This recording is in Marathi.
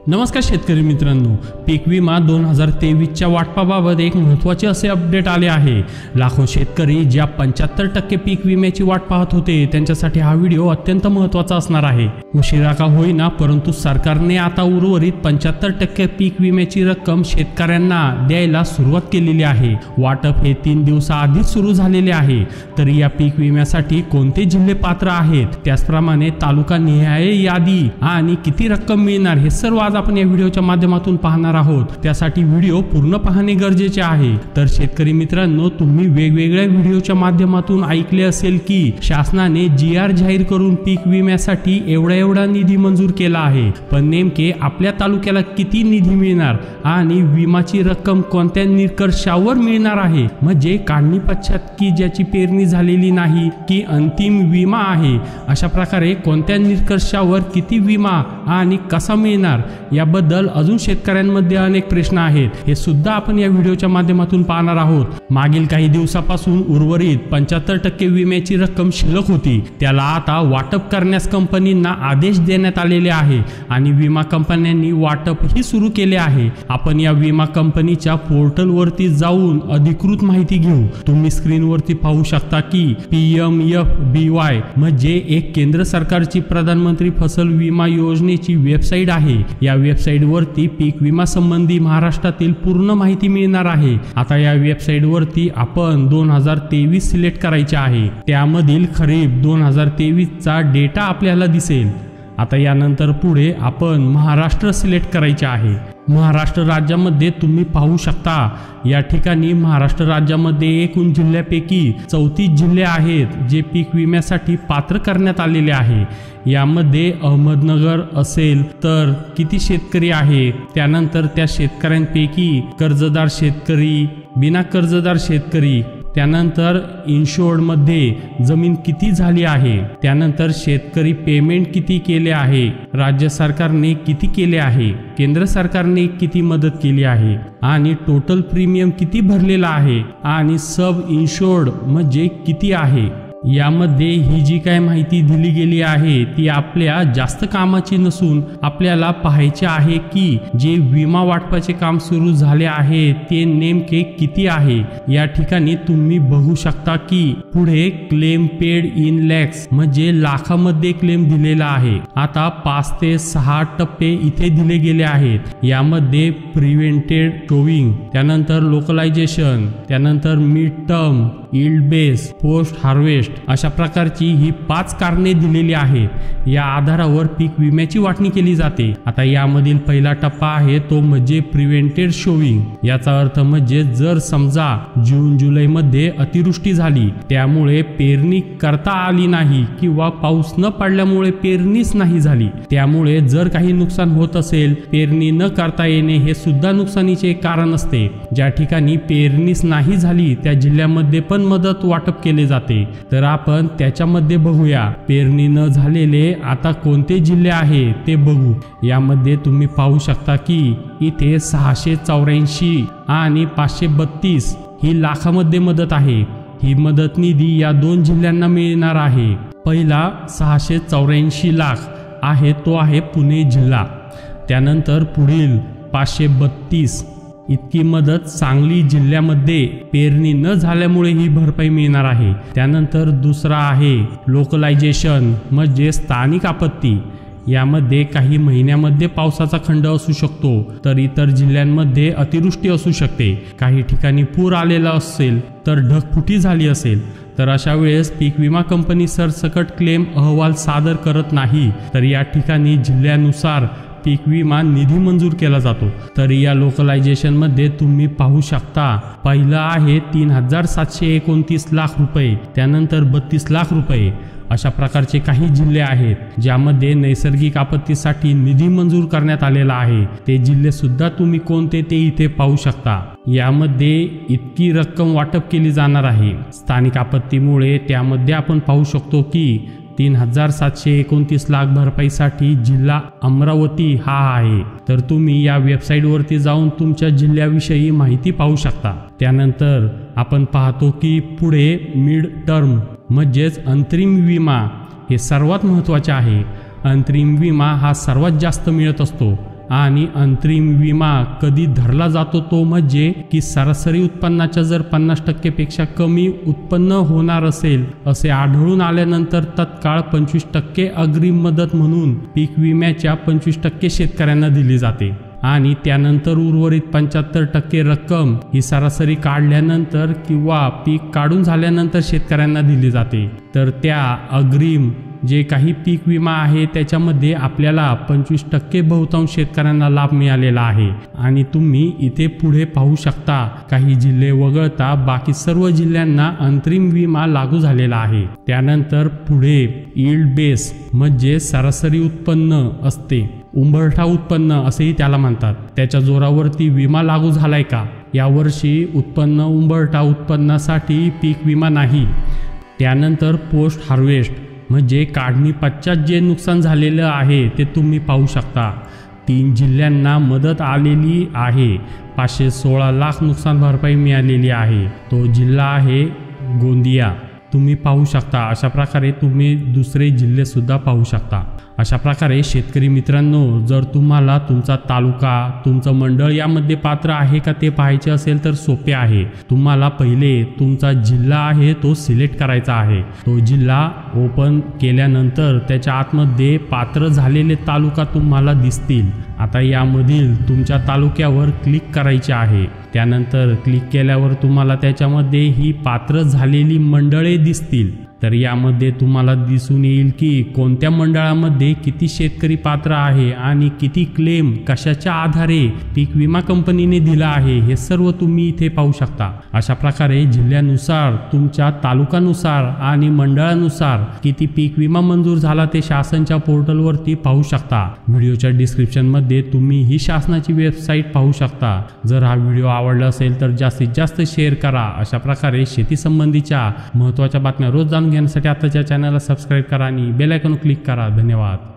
नमस्कार शेतकरी मित्रांनो, पीक विमा 2023च्या वाटपाबाबत एक महत्त्वाचे असे अपडेट आले आहे। लाखो शेतकरी ज्या 75% पीक विम्याची वाट पाहत होते त्यांच्यासाठी हा व्हिडिओ अत्यंत महत्त्वाचा असणार आहे। उशिरा का होईना परंतु सरकारने आता उर्वरित 75% पीक विम्याची रक्कम शेतकऱ्यांना द्यायला सुरुवात केलेली आहे। वाटप हे 3 दिवसाआधीच सुरू झालेले आहे। तरी या पीक विम्यासाठी कोणते जिल्हे पात्र आहेत, त्याचप्रमाणे तालुका निहाय यादी आणि किती रक्कम मिळणार हे सर्व आज आपण या व्हिडिओच्या माध्यमातून पाहणार आहोत। त्यासाठी व्हिडिओ पूर्ण पाहणे गरजेचे आहे। तर शेतकरी मित्रांनो, तुम्ही वेगवेगळ्या व्हिडिओच्या माध्यमातून ऐकले असेल की शासनाने GR जाहीर करून पीक विम्यासाठी एवढा निधी मंजूर केला आहे, पण नेमके आपल्या तालुक्याला किती निधी मिळणार आणि विमाची रक्कम कोणत्या निकषावर मिळणार आहे, म्हणजे काढणी पश्चात की ज्याची पेरणी झालेली नाही की अंतिम विमा आहे, अशा प्रकारे कोणत्या निकषावर किती विमा आणि कसा मिळणार याबद्दल अजून शेतकऱ्यांमध्ये अनेक प्रश्न आहेत। हे सुद्धा आपण या व्हिडिओच्या माध्यमातून पाहणार आहोत। मागील काही दिवसापासून उर्वरित 75% विम्याची रक्कम शिल्लक होती, त्याला आता वाटप करण्यास कंपनींना आदेश देण्यात आलेले आहे आणि विमा कंपन्यांनी वाटप ही सुरू केले आहे। आपण या विमा कंपनीच्या पोर्टल वरती जाऊन अधिकृत माहिती घेऊ। तुम्ही स्क्रीन वरती पाहू शकता की PMFBY म्हणजे एक केंद्र सरकारची प्रधानमंत्री फसल विमा योजनेची वेबसाईट आहे। या वेबसाईट वरती पीक विमा संबंधी महाराष्ट्रातील पूर्ण माहिती मिळणार आहे। आता या वेबसाईट वरती आपण 2023 सिलेक्ट करायचे आहे, त्यामधील खरीप 2023 चा डेटा आपल्याला दिसेल। आता यानंतर पुढे आपण महाराष्ट्र सिलेक्ट करायचे आहे। महाराष्ट्र राज्यामध्ये तुम्ही पाहू शकता या ठिकाणी महाराष्ट्र राज्यामध्ये एकूण जिल्ह्यापैकी 34 जिल्हे आहेत जे पीक विम्यासाठी पात्र करण्यात आलेले आहे। यामध्ये अहमदनगर असेल तर किती शेतकरी आहे, त्यानंतर त्या शेतकऱ्यांपैकी कर्जदार शेतकरी, बिना कर्जदार शेतकरी, त्यानंतर इन्शुर्ड मध्ये जमीन किती झाली आहे, त्यानंतर शेतकरी पेमेंट किती केले आहे, राज्य सरकारने किती केले आहे, केंद्र सरकारने किती मदत केली आहे आणि टोटल प्रीमियम किती भरलेला आहे आणि सब इन्शुर्ड म्हणजे किती आहे। यामध्ये ही जी काय माहिती दिली गेली आहे ती आपल्या जास्त कामाची नसून आपल्याला पाहायचे आहे की जे विमा वाटपाचे काम सुरू झाले आहे ते नेमके किती आहे। या ठिकाणी तुम्ही बघू शकता की पुढे क्लेम पेड इन लॅक्स म्हणजे लाखामध्ये क्लेम दिलेला आहे। आता 5 ते 6 टप्पे इथे दिले गेले आहेत। यामध्ये प्रिव्हेंटेड शोविंग, त्यानंतर लोकलायझेशन, त्यानंतर mid term, yield base, post harvest अशा प्रकारची ही 5 कारणे दिलेली आहेत। या आधारावर पीक विम्याची वाटणी केली जाते। आता यामधील पहिला टप्पा आहे तो म्हणजे प्रिव्हेंटेड शोविंग। याचा अर्थ म्हणजे जर समजा जून जुलै मध्ये अतिवृष्टी झाली, त्यामुळे पेरणी करता आली नाही किंवा पाऊस न पडल्यामुळे पेरणीच नाही झाली, त्यामुळे जर काही नुकसान होत असेल, पेरणी न करता येणे हे सुद्धा नुकसानीचे एक कारण असते। ज्या ठिकाणी पेरणीच नाही झाली त्या जिल्ह्यामध्ये पण मदत वाटप केले जाते। तर आपण त्याच्यामध्ये बघूया पेरणी न झालेले आता कोणते जिल्हे आहे ते बघू। यामध्ये तुम्ही पाहू शकता की इथे 684 आणि 532 ही लाखामध्ये मदत आहे। ही मदत निधी या 2 जिल्ह्यांना मिळणार आहे। पहिला 684 लाख आहे तो आहे पुणे जिल्हा, त्यानंतर पुढील 532 इतकी मदत सांगली जिल्ह्यामध्ये पेरणी न झाल्यामुळे ही भरपाई मिळणार आहे। त्यानंतर दुसरा आहे लोकलायझेशन म्हणजे स्थानिक आपत्ती। यामध्ये काही महिन्यामध्ये पावसाचा खंड असू शकतो, तर इतर जिल्ह्यांमध्ये अतिवृष्टी असू शकते, काही ठिकाणी पूर आलेला असेल, तर ढगफुटी झाली असेल, तर अशा वेळेस पीक विमा कंपनी सरसकट क्लेम अहवाल सादर करत नाही, तर या ठिकाणी जिल्ह्यानुसार पीक विमा निधी मंजूर केला जातो। तर या लोकलायझेशन मध्ये तुम्ही पाहू शकता पहिला आहे 3729 लाख रुपये, त्यानंतर 32 लाख रुपये। अशा प्रकारचे काही जिल्हे आहेत ज्यामध्ये नैसर्गिक आपत्तीसाठी निधी मंजूर करण्यात आलेला आहे। ते जिल्हे सुद्धा तुम्ही कोणते ते इथे पाहू शकता। यामध्ये इतकी रक्कम वाटप केली जाणार आहे। स्थानिक आपत्तीमुळे त्यामध्ये आपण पाहू शकतो की 3729 लाख भरपाईसाठी जिल्हा अमरावती हा आहे। तर तुम्ही या वेबसाईट वरती जाऊन तुमच्या जिल्ह्याविषयी माहिती पाहू शकता। त्यानंतर आपण पाहतो की पुढे मिड टर्म म्हणजेच अंतरिम विमा हे सर्वात महत्त्वाचे आहे। अंतरिम विमा हा सर्वात जास्त मिळत असतो। आणि अंतरिम विमा कधी धरला जातो तो म्हणजे की सरासरी उत्पन्नाच्या जर 50% पेक्षा कमी उत्पन्न होणार असेल असे आढळून आल्यानंतर तत्काळ 25% अग्रिम मदत म्हणून पीक विम्याच्या 25% शेतकऱ्यांना दिली जाते आणि त्यानंतर उर्वरित 75% रक्कम ही सरासरी काढल्यानंतर किंवा पीक काढून झाल्यानंतर शेतकऱ्यांना दिली जाते। तर त्या अग्रिम जे काही पीक विमा आहे त्याच्यामध्ये आपल्याला 25% बहुतांश शेतकऱ्यांना लाभ मिळालेला आहे आणि तुम्ही इथे पुढे पाहू शकता काही जिल्हे वगळता बाकी सर्व जिल्ह्यांना अंतरिम विमा लागू झालेला आहे। त्यानंतर पुढे यील्ड बेस म्हणजे सरासरी उत्पन्न असते, उंबरठा उत्पन्न असेही त्याला म्हणतात, त्याच्या जोरावरती विमा लागू झालाय का? यावर्षी उत्पन्न उंबरठा उत्पन्नासाठी पीक विमा नाही। त्यानंतर पोस्ट हार्वेस्ट म्हणजे काढणी पश्चात जे नुकसान झालेलं आहे ते तुम्ही पाहू शकता। 3 जिल्ह्यांना मदत आलेली आहे, 516 लाख नुकसान भरपाई मिळालेली आहे। तो जिल्हा आहे गोंदिया, तुम्ही पाहू शकता। अशा प्रकारे तुम्ही दुसरे जिल्हे सुद्धा पाहू शकता। अशा प्रकारे शेतकरी मित्रांनो, जर तुम्हाला तुमचा तालुका तुमचं मंडळ यामध्ये पात्र आहे का ते पाहायचे असेल तर सोपे आहे। तुम्हाला पहिले तुमचा जिल्हा आहे तो सिलेक्ट करायचा आहे। तो जिल्हा ओपन केल्यानंतर त्याच्या आतमध्ये पात्र झालेले तालुका तुम्हाला दिसतील। आता यामधील तुमच्या तालुक्यावर क्लिक करायचे आहे। त्यानंतर क्लिक केल्यावर तुम्हाला त्याच्यामध्ये ही पात्र झालेली मंडळे दिसतील। तर यामध्ये तुम्हाला दिसून येईल की कोणत्या मंडळामध्ये किती शेतकरी पात्र आहे आणि किती क्लेम कशाच्या आधारे पीक विमा कंपनीने दिला आहे हे सर्व तुम्ही इथे पाहू शकता। अशा प्रकारे जिल्ह्यानुसार तुमच्या तालुक्यानुसार आणि मंडळानुसार किती पीक विमा मंजूर झाला ते शासनाच्या पोर्टलवरती पाहू शकता। व्हिडिओच्या डिस्क्रिप्शनमध्ये तुम्ही ही शासनाची वेबसाईट पाहू शकता। जर हा व्हिडिओ आवडला असेल तर जास्तीत जास्त शेअर करा। अशा प्रकारे शेती संबंधीच्या महत्त्वाच्या बातम्या रोज जाणून घेण्यासाठी आताच्या चॅनलला सबस्क्राईब करा आणि बेल आयकॉन क्लिक करा। धन्यवाद।